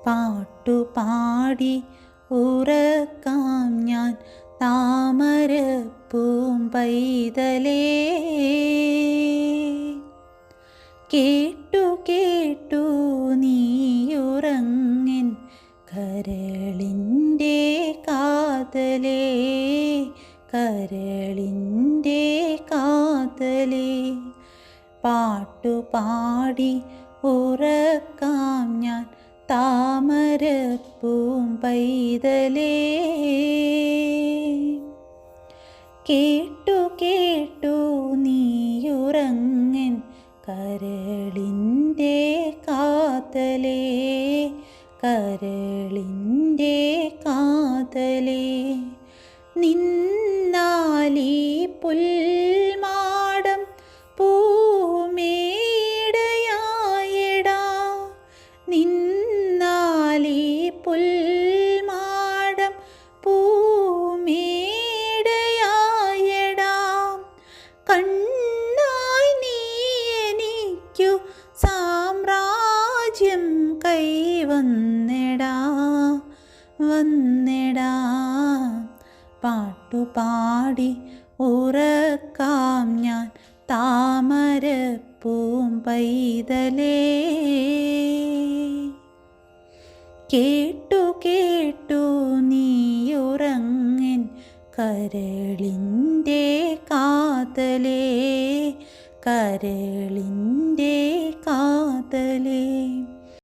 പാട്ടുപാടി ഉറക്കാം ഞാൻ താമരപ്പൂമ്പൈതലേ. കേട്ടു കേട്ടു നീയുറങ്ങിൻ കരളിൻ്റെ കാതലേ, കരളിൻ്റെ കാതലേ. പാട്ടുപാടി ഉറക്കാം ഞാൻ താമരപ്പൂമ്പൈതലേ. കേട്ടു കേട്ടു നീയുറങ്ങിൻ കരളിൻ്റെ കാതലേ, കരളിൻ്റെ കാതലേ. നിന്നാലീ പുൽമാടം പൂമേടയായെടാ, നിന്നാലീ പുൽമാടം പൂമേടയായെടാ. കണ്ണായി നീ എനിക്കു സാമ്രാജ്യം കൈവന്നെടാ, വന്നെടാ. പാട്ടുപാടി ഉറക്കാം ഞാൻ താമരപ്പൂമ്പൈതലേ. കേട്ടു കേട്ടു നീയുറങ്ങിൻ കരളിൻ്റെ കാതലേ, കരളിൻ്റെ